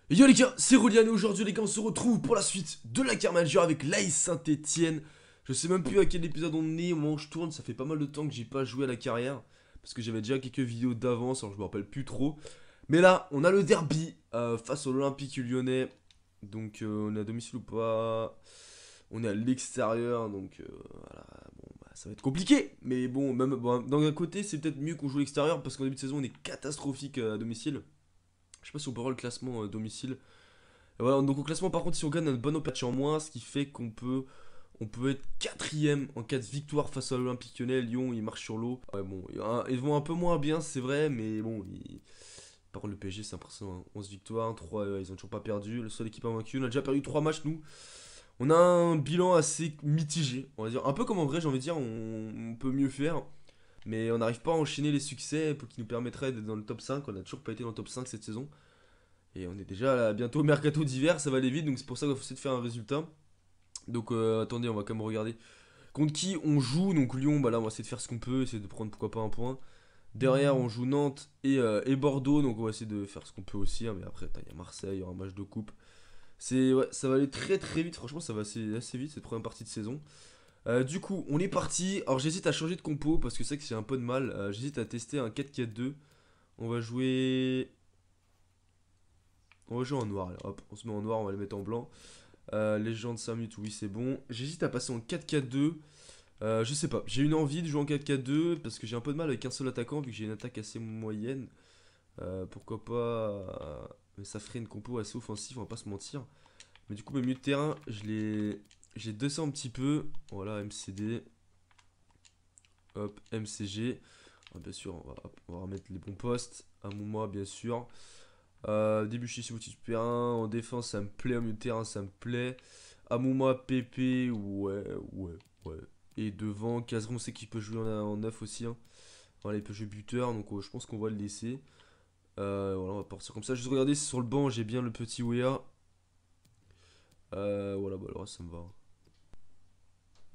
Yo les gars, c'est Rolian et aujourd'hui les gars on se retrouve pour la suite de la Carte Manager avec l'AS Saint-Etienne. Je sais même plus à quel épisode on est, au moment où je tourne, ça fait pas mal de temps que j'ai pas joué à la carrière. Parce que j'avais déjà quelques vidéos d'avance, alors je me rappelle plus trop. Mais là, on a le derby face à l'Olympique Lyonnais. Donc on est à domicile ou pas? On est à l'extérieur, donc voilà, bon bah ça va être compliqué. Mais bon, même bon, d'un côté c'est peut-être mieux qu'on joue à l'extérieur parce qu'en début de saison on est catastrophique à domicile. Je sais pas si on peut voir le classement domicile. Et voilà, donc au classement par contre si on gagne un bon patch en moins, ce qui fait qu'on peut être quatrième en cas de victoire face à l'Olympique Lyonnais. Lyon il marche sur l'eau. Ouais bon, ils vont un peu moins bien c'est vrai, mais bon, par contre le PSG c'est impressionnant, hein. 11 victoires, 3 ils ont toujours pas perdu. Le seul équipe invaincue, on a déjà perdu 3 matchs nous. On a un bilan assez mitigé, on va dire. Un peu comme en vrai j'ai envie de dire, on peut mieux faire. Mais on n'arrive pas à enchaîner les succès pour qui nous permettraient d'être dans le top 5. On a toujours pas été dans le top 5 cette saison. Et on est déjà là, bientôt au mercato d'hiver, ça va aller vite, donc c'est pour ça qu'il faut essayer de faire un résultat. Donc attendez, on va quand même regarder contre qui on joue. Donc Lyon, bah là on va essayer de faire ce qu'on peut, essayer de prendre pourquoi pas un point. Derrière on joue Nantes et Bordeaux, donc on va essayer de faire ce qu'on peut aussi, hein. Mais après il y a Marseille, il y aura un match de coupe. Ouais, ça va aller très très vite, franchement ça va assez vite cette première partie de saison. Du coup on est parti, alors j'hésite à changer de compo parce que c'est vrai que j'ai un peu de mal. J'hésite à tester un 4-4-2. On va jouer... On va jouer en noir, allez, hop, on se met en noir, on va les mettre en blanc. Légende 5 minutes, oui, c'est bon. J'hésite à passer en 4-4-2. Je sais pas, j'ai une envie de jouer en 4-4-2 parce que j'ai un peu de mal avec un seul attaquant vu que j'ai une attaque assez moyenne. Pourquoi pas. Mais ça ferait une compo assez offensive, on va pas se mentir. Mais du coup, mes milieux de terrain, je les descends un petit peu. Voilà, MCD. Hop, MCG. Bien sûr, on va remettre les bons postes. Amouma, bien sûr. Debuchy sur outil de terrain. En défense, ça me plaît. Au milieu de terrain, ça me plaît. Amouma, Pépé, ouais. Et devant, Cazeron, on sait qu'il peut jouer en neuf aussi, hein. Voilà, il peut jouer buteur, donc je pense qu'on va le laisser. Voilà, on va partir comme ça. Juste regarder si sur le banc, j'ai bien le petit Wea. Voilà, bah le reste, ça me va.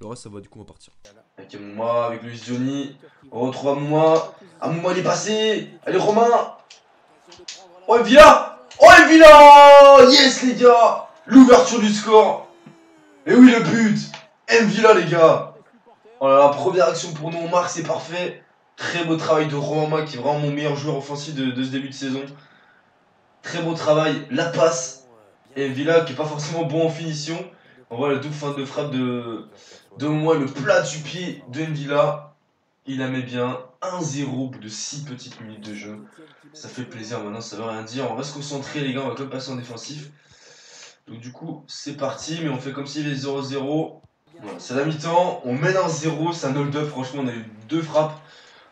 Le reste, ça va, du coup, on va partir. Avec Amouma, avec Luis Johnny. On retrouve Amouma. Amouma, il est passé. Allez, Romain. Oh, Villa. Oh, Villa. Yes, les gars. L'ouverture du score. Et oui, le but. Villa, les gars. Oh là là, première action pour nous, on marque, c'est parfait. Très beau travail de Romain, qui est vraiment mon meilleur joueur offensif de ce début de saison. Très beau travail, la passe. Et Villa qui est pas forcément bon en finition. On voit le double fin de frappe de moi, le plat du pied de Villa. Il la met bien. 1-0 au bout de 6 petites minutes de jeu. Ça fait plaisir, maintenant ça veut rien dire. On va se concentrer les gars, on va quand même passer en défensif. Donc du coup c'est parti, mais on fait comme s'il y avait 0-0. Voilà, c'est la mi-temps, on mène 1-0, c'est un hold-up, franchement on a eu 2 frappes.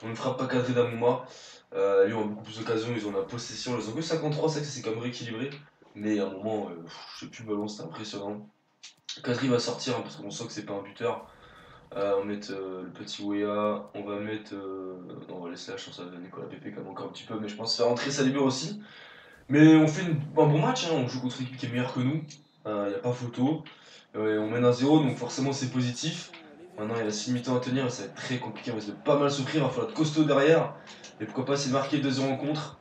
On ne frappe pas cadré d'Amouma. Lyon a beaucoup plus d'occasions, ils ont la possession, ils ont que 53, c'est que c'est quand même rééquilibré. Mais à un moment, je sais plus le ballon, c'était impressionnant. Kadri va sortir hein, parce qu'on sent que c'est pas un buteur. On va mettre le petit Wea, on va mettre. Non, on va laisser la chance à Nicolas Pepe quand même encore un petit peu, mais je pense faire entrer Salibur aussi. Mais on fait un bon match, hein, on joue contre une équipe qui est meilleure que nous, il n'y a pas photo. On mène 1-0, donc forcément c'est positif. Maintenant il y a 6 mi-temps à tenir, ça va être très compliqué, on risque de pas mal souffrir, il va falloir être costaud derrière. Et pourquoi pas essayer de marquer 2-0 en contre.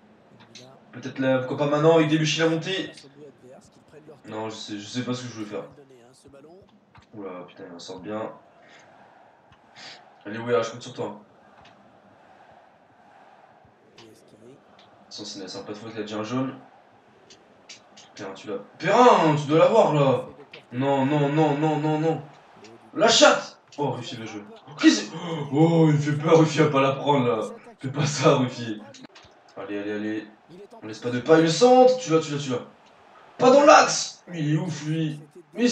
Peut-être là, pourquoi pas maintenant avec Debuchy la montée. Non, je sais pas ce que je veux faire. Oula, putain, il en sort bien. Allez, ouais, je compte sur toi. Sans c'est une sympa de faute, il a déjà un jaune. Perrin, tu l'as. Perrin, tu dois l'avoir là. Non, non, non, non, non, non. La chatte. Oh, Ruffy le jeu. Oh, il me fait peur, Ruffy va pas la prendre là. Fais pas ça, Ruffy. Allez, allez, allez. On laisse pas de paille le centre. Tu l'as. Pas dans l'axe. Il est ouf, lui. Mais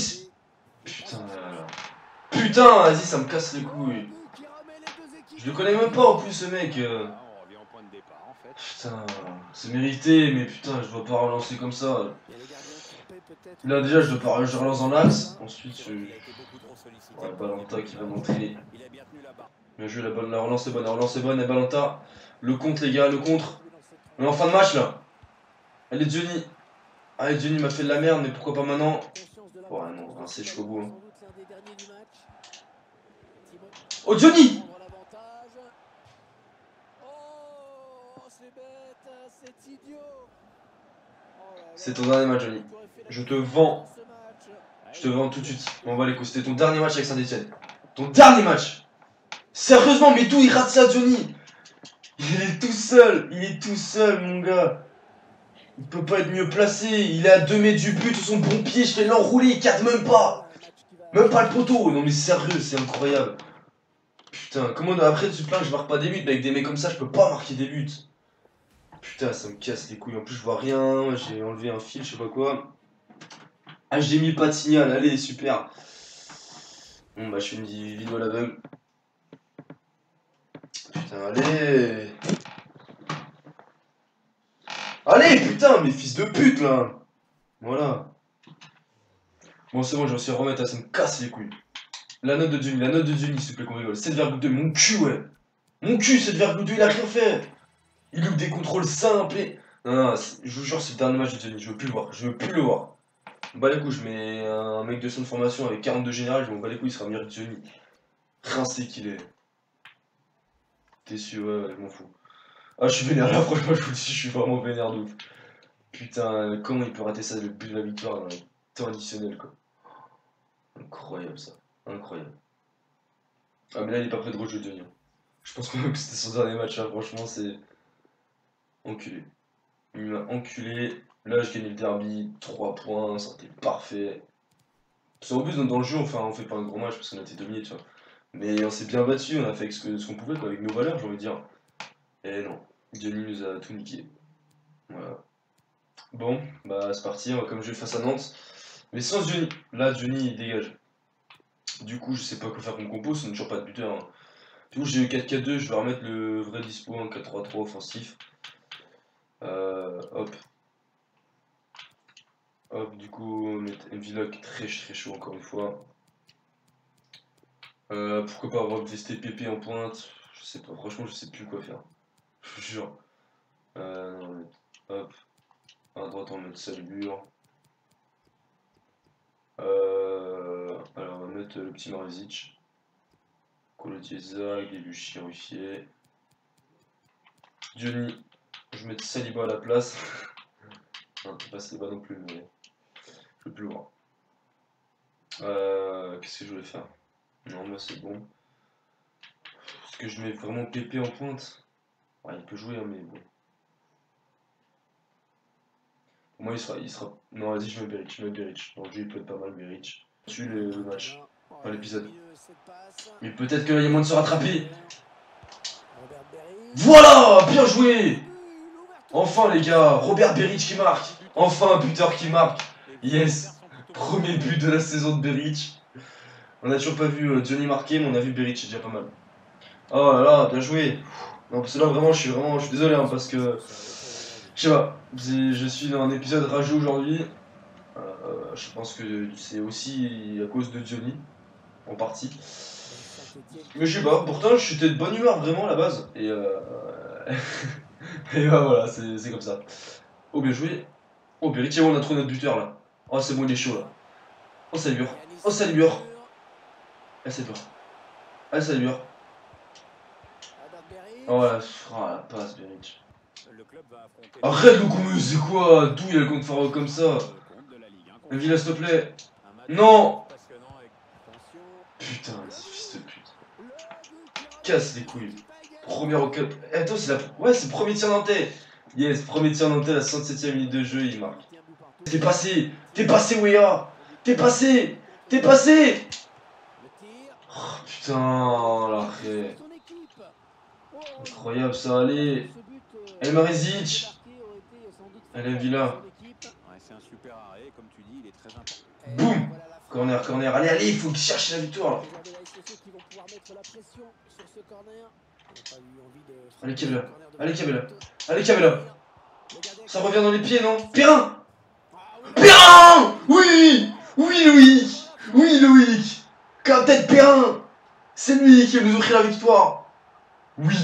putain, là. Putain, vas-y, ça me casse les couilles. Je le connais même pas en plus, ce mec. Putain, c'est mérité, mais putain, je dois pas relancer comme ça. Là, déjà, je relance dans l'axe. Ensuite, ouais, Balanta qui va montrer. Bien joué, la relance est bonne, la relance est bonne, et Balanta. Le contre, les gars, le contre. On est en fin de match là. Allez, Johnny. Allez, Johnny m'a fait de la merde, mais pourquoi pas maintenant? Ouais, non, c'est jusqu'au bout. Hein. Oh, Johnny! C'est ton dernier match, Johnny. Je te vends. Je te vends tout de suite. On va les coups. C'était ton dernier match avec Saint-Etienne. Ton dernier match. Sérieusement, mais d'où il rate ça, Johnny? Il est tout seul. Il est tout seul, mon gars. Il peut pas être mieux placé. Il est à 2 mètres du but. Son bon pied, je fais l'enrouler. Il cadre même pas. Même pas le poteau. Non, mais sérieux, c'est incroyable. Putain, comment après tu te plains que je marque pas des buts? Mais avec des mecs comme ça, je peux pas marquer des buts. Putain, ça me casse les couilles. En plus, je vois rien. J'ai enlevé un fil, je sais pas quoi. Ah, j'ai mis pas de signal. Allez, super. Bon, bah, je suis une vidéo à l'aveugle. Putain, allez. Allez, putain, mes fils de pute, là. Voilà. Bon, c'est bon, j'ai réussi à remettre. Ça me casse les couilles. La note de Johnny, s'il te plaît, qu'on rigole. 7,2. Mon cul, ouais. Mon cul, 7,2, il a rien fait. Il loupe des contrôles simples et... Non, je vous jure, c'est le dernier match de Johnny. Je veux plus le voir. Je veux plus le voir. Bah les couilles, je mets un mec de son de formation avec 42 général, je m'en bats les couilles, il sera meilleur que Johnny. Rincé qu'il est. Déçu, ouais, je m'en fous. Ah, je suis vénère là, franchement, je vous dis, je suis vraiment vénère de ouf. Putain, comment il peut rater ça, le but de la victoire dans le temps additionnel, quoi. Incroyable ça, incroyable. Ah, mais là, il est pas prêt de rejouer Johnny. Je pense même que c'était son dernier match, là, franchement, c'est. Enculé. Il m'a enculé. Là, je gagne le derby, 3 points, ça c'était parfait. Sur au plus, dans le jeu, on fait pas un gros match parce qu'on a été dominé, tu vois. Mais on s'est bien battu, on a fait ce qu'on pouvait, quoi, avec nos valeurs, j'ai envie de dire. Et non, Johnny nous a tout niqué. Voilà. Bon, bah c'est parti, on va comme jouer face à Nantes. Mais sans Johnny. Là, Johnny, il dégage. Du coup, je sais pas quoi faire comme compo, ça n'a toujours pas de buteur. Hein. Du coup, j'ai eu 4-4-2, je vais remettre le vrai dispo, un 4-3-3 offensif. Hop. Hop, du coup, on va mettre MVLOC très chaud encore une fois. Pourquoi pas avoir testé PP en pointe? Je sais pas, franchement, je sais plus quoi faire. Je vous jure. Non, on va mettre, hop. À droite, on va mettre Salibur. Alors, on va mettre le petit Marezic. Kolotieza, Guéluchi, Ruffier. Johnny. Je vais mettre Saliba à la place. Non, pas Saliba non plus, mais je veux plus le voir. Qu'est-ce que je voulais faire? Non, moi c'est bon. Est-ce que je mets vraiment PP en pointe? Ouais, il peut jouer, hein, mais bon. Pour moi, il sera... Non, vas-y, je mets Beric. Dans le jeu, il peut être pas mal, Beric. Tue le match. Enfin, l'épisode. Mais peut-être qu'il y a moyen de se rattraper. Voilà! Bien joué! Enfin, les gars, Robert Beric qui marque. Enfin, un buteur qui marque. Yes! Premier but de la saison de Beric. On n'a toujours pas vu Johnny marquer, mais on a vu Beric, c'est déjà pas mal. Oh là là, bien joué! Non, parce que là, vraiment, je suis désolé, hein, parce que... Je sais pas, je suis dans un épisode rageux aujourd'hui. Je pense que c'est aussi à cause de Johnny, en partie. Mais je sais pas, pourtant j'étais de bonne humeur vraiment à la base. Et et bah voilà, c'est comme ça. Oh bien joué. Oh Beric, on a trouvé notre buteur là. Oh c'est bon, il est chaud là. Oh ça libère. Oh ça libère. Ah c'est dur. Ah ça libère. Oh la passe Beric. Arrête le coup, c'est quoi? D'où il a le compte faire comme ça? Villa s'il te plaît. Non. Putain, fils de pute. Casse les couilles. Première au cup. Eh, attends, c'est la... Ouais, c'est le premier tir nantais. Yes, premier tir nantais à la 67e minute de jeu, il marque. T'es passé, Wea. T'es passé. Oh, putain, l'arrêt. Incroyable ça, allez. El Marezic. Allez, Villa. Boum. Corner. Allez, il faut qu'il cherche la victoire. Allez, Cabella. Ça revient dans les pieds, non? Perrin. Oui, Loïc. Captain Perrin. C'est lui qui va nous offrir la victoire. Oui.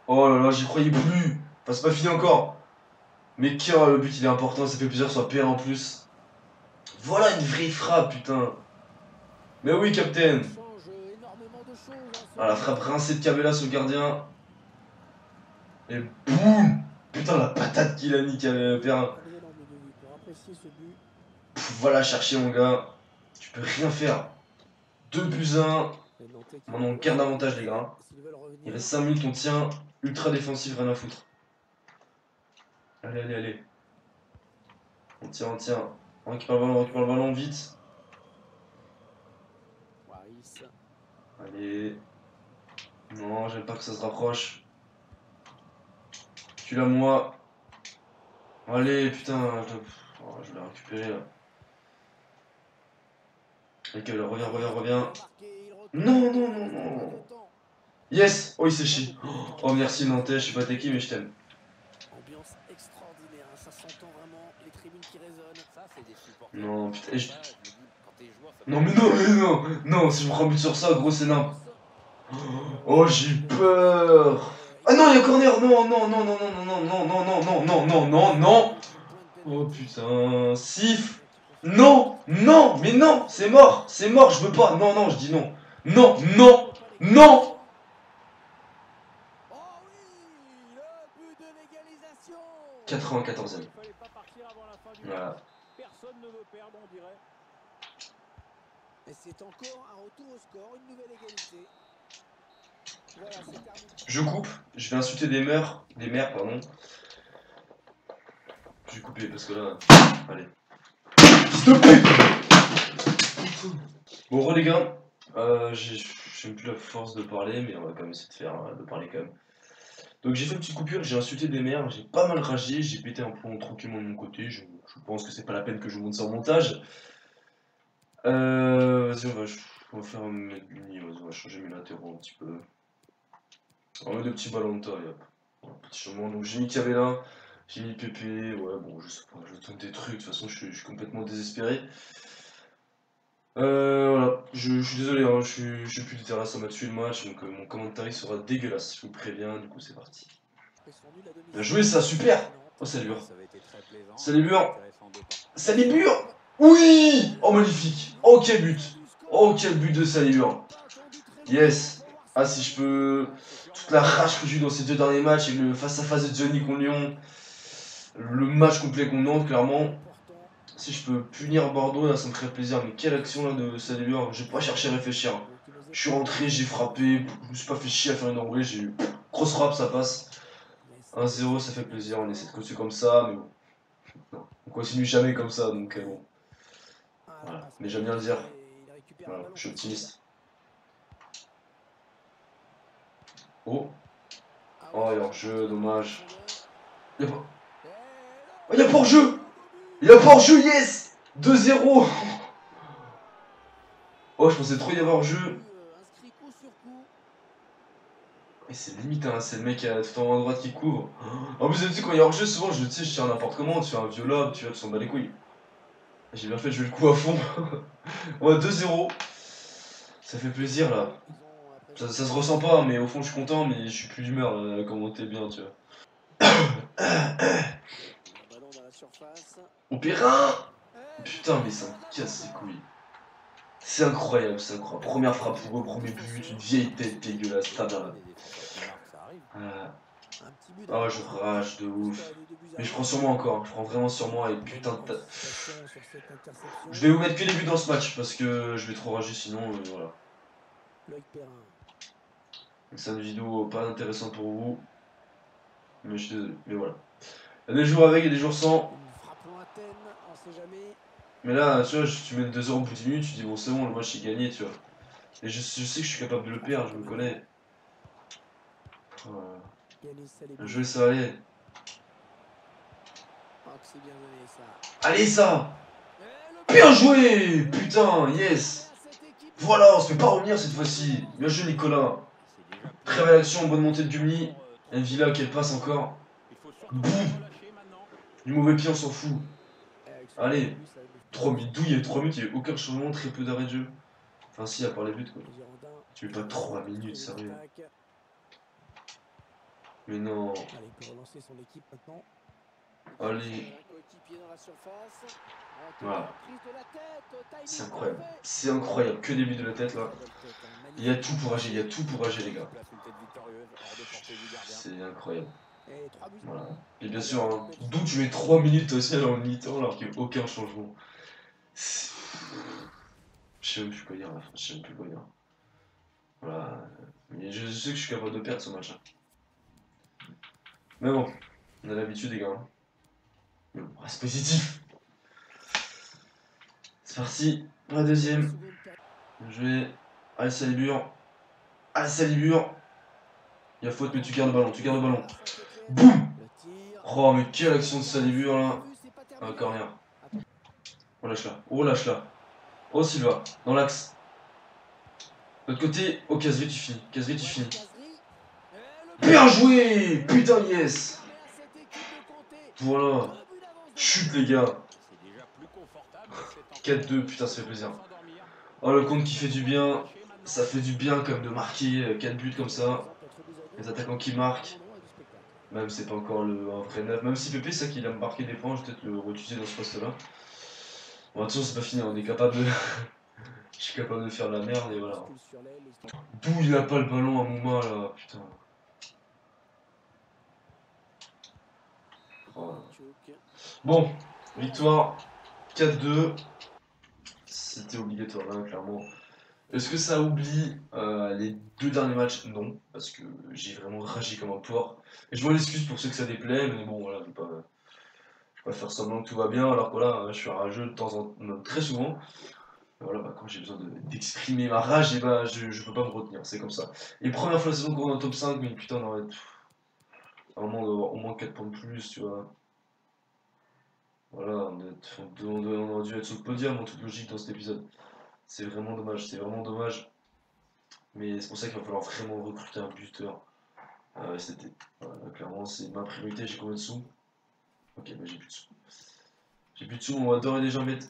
Oh là là, j'y croyais plus. Enfin, c'est pas fini encore. Mais le but il est important, ça fait plaisir que ce soit Perrin en plus. Voilà une vraie frappe, putain. Mais oui, Captain. Ah, la frappe rincée de Cabella sur le gardien. Et boum. Putain, la patate qu'il a mis, Perrin. Va la chercher, mon gars. Tu peux rien faire. 2-1. Maintenant, on garde l'avantage, les gars. Il reste 5 minutes, on tient. Ultra défensif, rien à foutre. Allez, allez, allez. On tient, on tient. On récupère le ballon, vite. Allez. Non, j'aime pas que ça se rapproche. Tu l'as, moi. Allez, putain. Je l'ai récupéré, là. Ok, là, reviens. Non, non, non, non. Yes! Oh, il s'est chié. Oh, merci, Nantais. Je sais pas t'es qui, mais je t'aime. Ambiance extraordinaire, ça s'entend vraiment, les tribunes qui résonnent. Ça, c'est des supporters. Non, putain. Non, mais non. Non, si je me prends un but sur ça, gros, c'est nimp. Oh, j'ai peur. Ah non, il y a corner. Non. Oh putain, Sif. Non, mais non, c'est mort, je veux pas. Non, je dis non. Non. 94e. Voilà. Je coupe, je vais insulter des mères, pardon. Je vais couper parce que là. Allez. S'il te plaît. Bon, les gars, j'ai plus la force de parler, mais on va quand même essayer de parler quand même. Donc j'ai fait une petite coupure, j'ai insulté des mères, j'ai pas mal ragé, j'ai pété un plomb tranquillement de mon côté, je pense que c'est pas la peine que je monte ça en montage. Vas-y, on va faire un on va changer mes latéraux un petit peu. On va mettre de petits ballons de taille, hop. Un petit changement, donc j'ai mis Cavella, j'ai mis Pépé, ouais bon je sais pas, je tente des trucs, de toute façon je suis complètement désespéré. Voilà, je suis désolé, hein, je suis plus littéral, ça m'a tué le match, donc mon commentaire sera dégueulasse, je vous préviens, du coup c'est parti. Bien joué ça, super. Oh salut Salibur. Oui. Oh magnifique. Oh quel but de Salibur. Yes. Ah si je peux... Toute la rage que j'ai eu dans ces 2 derniers matchs et le face-à-face de Johnny contre Lyon, le match complet contre Nantes, clairement. Si je peux punir Bordeaux, là, ça me ferait plaisir. Mais quelle action là de Salibur. J'ai pas cherché à réfléchir. Je suis rentré, j'ai frappé, je me suis pas fait chier à faire une enroulée, j'ai eu grosse frappe, ça passe. 1-0, ça fait plaisir, on essaie de continuer comme ça, mais bon. Non, on continue jamais comme ça, donc bon. Voilà, mais j'aime bien le dire. Voilà, je suis optimiste. Oh, il y a hors-jeu, dommage. Il y a pas hors-jeu. Il y a pas hors-jeu, yes. 2-0. Oh, je pensais trop y avoir hors-jeu. Et c'est limite, hein, c'est le mec tout en haut à droite qui couvre. En plus, tu sais, quand il y a hors-jeu, souvent, je tire n'importe comment, tu fais un vieux lob, tu vois, tu s'en bats les couilles. J'ai bien fait, je vais le coup à fond. Ouais, 2-0. Ça fait plaisir, là. Ça se ressent pas, mais au fond, je suis content, mais je suis plus d'humeur, comment t'es bien, tu vois. Au Perrin. Putain, mais ça me casse les couilles. C'est incroyable, c'est incroyable. Première frappe pour eux, premier but, une vieille tête dégueulasse, ta mère. Oh, je rage de ouf. Mais je prends sur moi encore, je prends vraiment sur moi et putain de... Je vais vous mettre que les buts dans ce match parce que je vais trop rager sinon, voilà. C'est une vidéo pas intéressante pour vous. Mais je suis désolé, mais voilà. Il y a des jours avec et des jours sans. Mais là, tu vois, tu mets 2 heures au bout de 10 minutes, tu dis bon c'est bon, le match est gagné, tu vois. Et je sais que je suis capable de le perdre, je me connais. Bien joué ça, allez. Allez ça. Bien joué. Putain, yes. Voilà, on se fait pas revenir cette fois-ci. Bien joué Nicolas. Très belle action, bonne montée de Gumni. Un Villa qui passe encore. Boum. Du mauvais pied, on s'en fout. Allez. 3 minutes, d'où il y a 3 minutes, il n'y a eu aucun changement, très peu d'arrêt de jeu. Enfin si, à part les buts quoi. Tu mets pas 3 minutes, sérieux. Mais non. Allez. Voilà. C'est incroyable. C'est incroyable. Que des buts de la tête là. Il y a tout pour agir, les gars. C'est incroyable. Voilà. Et bien sûr, hein, d'où tu mets 3 minutes aussi alors en mi-temps alors qu'il n'y a aucun changement. Je sais même plus quoi dire à la fin, je sais même plus quoi dire. Voilà. Mais je sais que je suis capable de perdre ce match. Hein. Mais bon, on a l'habitude les gars. Hein. Mais bon, reste positif. C'est parti, pour la deuxième. Je vais. Allez, Salibur. Allez, Salibur. Il y a faute, mais tu gardes le ballon, tu gardes le ballon. Boum. Oh, mais quelle action de Salibur là. Un corner. Oh, lâche là. Oh, lâche là. Oh, Silva, dans l'axe. De l'autre côté, oh, Casri, tu finis. Casri, tu finis. Bien joué. Putain, yes. Voilà. Chute, les gars. 4-2, putain, ça fait plaisir. Oh, le compte qui fait du bien. Ça fait du bien comme de marquer 4 buts comme ça. Les attaquants qui marquent. Même si c'est pas encore un vrai neuf. Même si Pépé, c'est ça qu'il a marqué des points, je vais peut-être le réutiliser dans ce poste-là. Bon, attention, c'est pas fini, on est capable de. Je suis capable de faire de la merde et voilà. D'où il a pas le ballon à Mouma là, putain. Oh. Bon, victoire 4-2. C'était obligatoire là, clairement. Est-ce que ça oublie les 2 derniers matchs? Non, parce que j'ai vraiment ragi comme un porc. Et je m'en excuse pour ceux que ça déplaît, mais bon, voilà, je vais pas faire semblant que tout va bien, alors que voilà, je suis rageux de temps en temps, très souvent. Et voilà, bah, quand j'ai besoin d'exprimer ma rage, et bah, je peux pas me retenir, c'est comme ça. Et première fois la saison qu'on est en top 5, mais putain, on aurait vraiment au moins 4 points de plus, tu vois. Voilà, on aurait dû être sur le podium en toute logique dans cet épisode. C'est vraiment dommage, c'est vraiment dommage. Mais c'est pour ça qu'il va falloir vraiment recruter un buteur cet été. Voilà, clairement, c'est ma priorité. J'ai combien de sous? Ok, bah j'ai plus de sous. J'ai plus de sous, on va d'ores et déjà mettre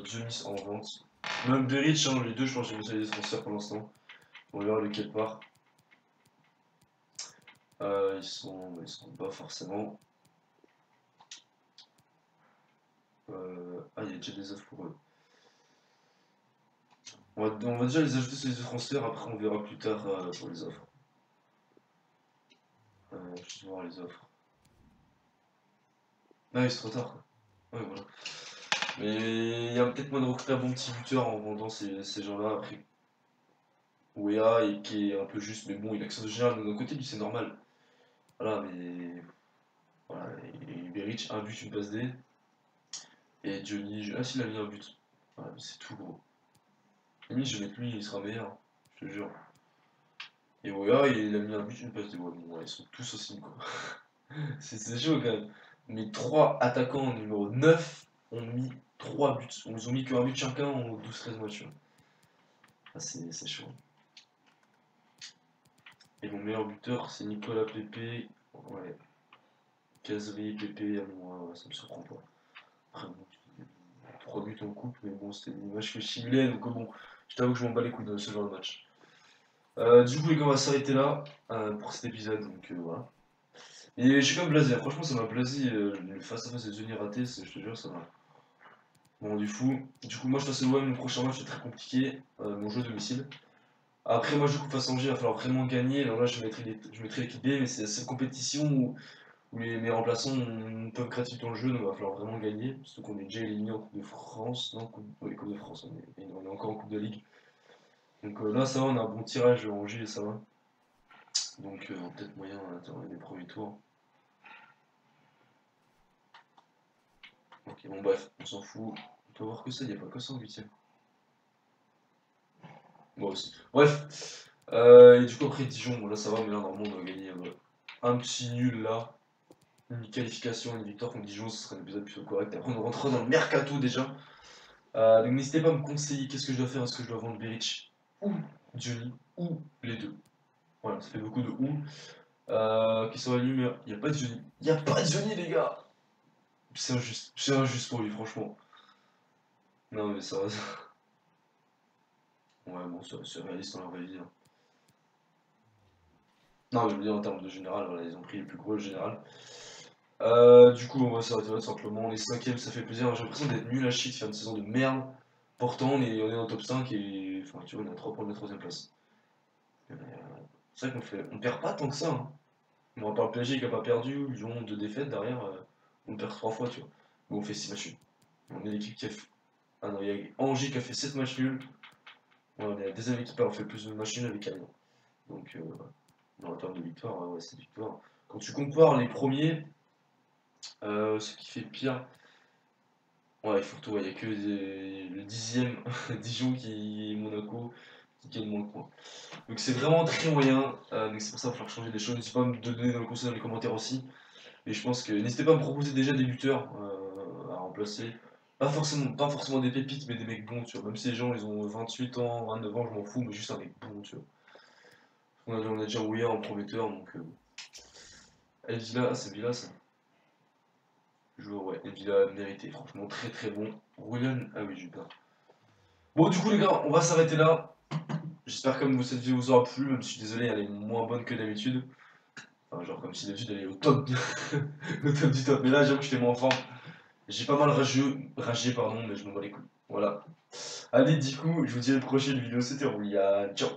Dionis en vente. Même Beric, hein, les deux, je pense que j'ai mis ça les transferts pour l'instant. On verra lequel part. Ils sont pas forcément. Ah, il y a déjà des offres pour eux. On va déjà les ajouter sur les transferts, après on verra plus tard pour les offres. Je vais voir les offres. Ah oui, c'est trop tard. Ouais, voilà. Mais il y a peut-être moyen de recruter un bon petit buteur en vendant ces gens-là après. Ouéa, et qui est un peu juste, mais bon, il a accès de général, de notre côté, lui c'est normal. Voilà, mais. Voilà, et Beric, un but, une passe D. Et Johnny, ah s'il a mis un but. Voilà, mais c'est tout gros. Limite, je vais mettre lui, il sera meilleur, je te jure. Et Ouéa, il a mis un but, une passe D. Ouais, bon, ouais, ils sont tous aussi, quoi. C'est chaud quand même. Mais 3 attaquants numéro 9 ont mis 3 buts. Ils ont mis qu'un but chacun en 12-13 matchs. Ah, c'est chaud. Et mon meilleur buteur, c'est Nicolas Pepe. Ouais. Casery, Pepe, moi, ça me surprend pas. Après, bon, 3 buts en coupe, mais bon, c'était une match que je simulais, donc bon, je t'avoue que je m'en bats les couilles de ce genre de match. Du coup, les gars, on va s'arrêter là pour cet épisode, donc voilà. Et je suis quand même blasé, franchement, ça m'a blasé. Le face-à-face de Johnny raté, je te jure, ça m'a rendu fou. Du coup, moi, je face à l'OM, le prochain match est très compliqué, mon jeu à domicile. Après, moi, je coup, face à Angers, il va falloir vraiment gagner. Alors là, je mettrai l'équipe B, mais c'est la seule compétition où mes remplaçants peuvent créatifs dans le jeu, donc il va falloir vraiment gagner. Surtout qu'on est déjà éliminé en Coupe de France. Non, oui, Coupe de France, on est encore en Coupe de Ligue. Donc là, ça va, on a un bon tirage de Angers, ça va. Donc peut-être moyen d'atteindre les premiers tours. Ok, bon, bref, on s'en fout. On peut voir que ça, il n'y a pas que ça en 8ème. Moi aussi. Bref. Et du coup, après Dijon, bon, là ça va, mais là, normalement, on doit gagner un petit nul là. Une qualification, une victoire contre Dijon, ce serait un épisode plutôt correct. Après, on rentrera dans le mercato déjà. Donc n'hésitez pas à me conseiller qu'est-ce que je dois faire, est-ce que je dois vendre Beric ou Johnny ou les deux. Voilà, ça fait beaucoup de ou. Qui sont allumés, il n'y a pas de Johnny. Il n'y a pas de Johnny les gars. C'est injuste pour lui franchement. Non mais ça va. Ouais bon c'est réaliste dans la vraie vie. Hein. Non mais je veux dire en termes de général, voilà, ils ont pris les plus gros général. Du coup on va s'arrêter là tout simplement. On est 5ème, ça fait plaisir. J'ai l'impression d'être nul à chier, de faire une saison de merde. Pourtant on est en top 5 et. Enfin tu vois on est à 3 points de la 3ème place. C'est vrai qu'on perd pas tant que ça. Hein. On parle PSG qui a pas perdu, Lyon 2 défaites derrière, on perd 3 fois, tu vois. Mais on fait 6 matchs nuls. On est l'équipe qui a fait. Ah non, il y a Angers qui a fait 7 matchs nuls. Ouais, on est la deuxième équipe à avoir fait plus de matchs nuls avec Amiens. Donc, en termes de victoire, ouais, c'est victoire. Quand tu compares les premiers, ce qui fait pire, ouais, il faut tout, il n'y a que le 10e Dijon qui Monaco qui gagne moins de points. Donc c'est vraiment très moyen, donc c'est pour ça qu'il va falloir changer des choses. N'hésitez pas à me donner dans le conseil dans les commentaires aussi. Et je pense que n'hésitez pas à me proposer déjà des buteurs à remplacer. Pas forcément des pépites, mais des mecs bons, tu vois. Même si les gens ils ont 28 ans, 29 ans, je m'en fous, mais juste un mec bon, tu vois. On a déjà Rouillé en prometteur, donc. El Villa, c'est Villa ça. Joueur, ouais, El Villa mérité, franchement très très bon. Rouillon, ah oui, j'ai peur. Bon, du coup, les gars, on va s'arrêter là. J'espère que cette vidéo vous aura plu, même si je suis désolé, elle est moins bonne que d'habitude. Enfin, genre comme si d'habitude elle est au top, au top du top. Mais là, j'avoue que j'étais moins en forme. J'ai pas mal ragé, pardon, mais je m'en bats les couilles. Voilà. Allez, du coup, je vous dis à la prochaine vidéo. C'était Roulian. Ciao.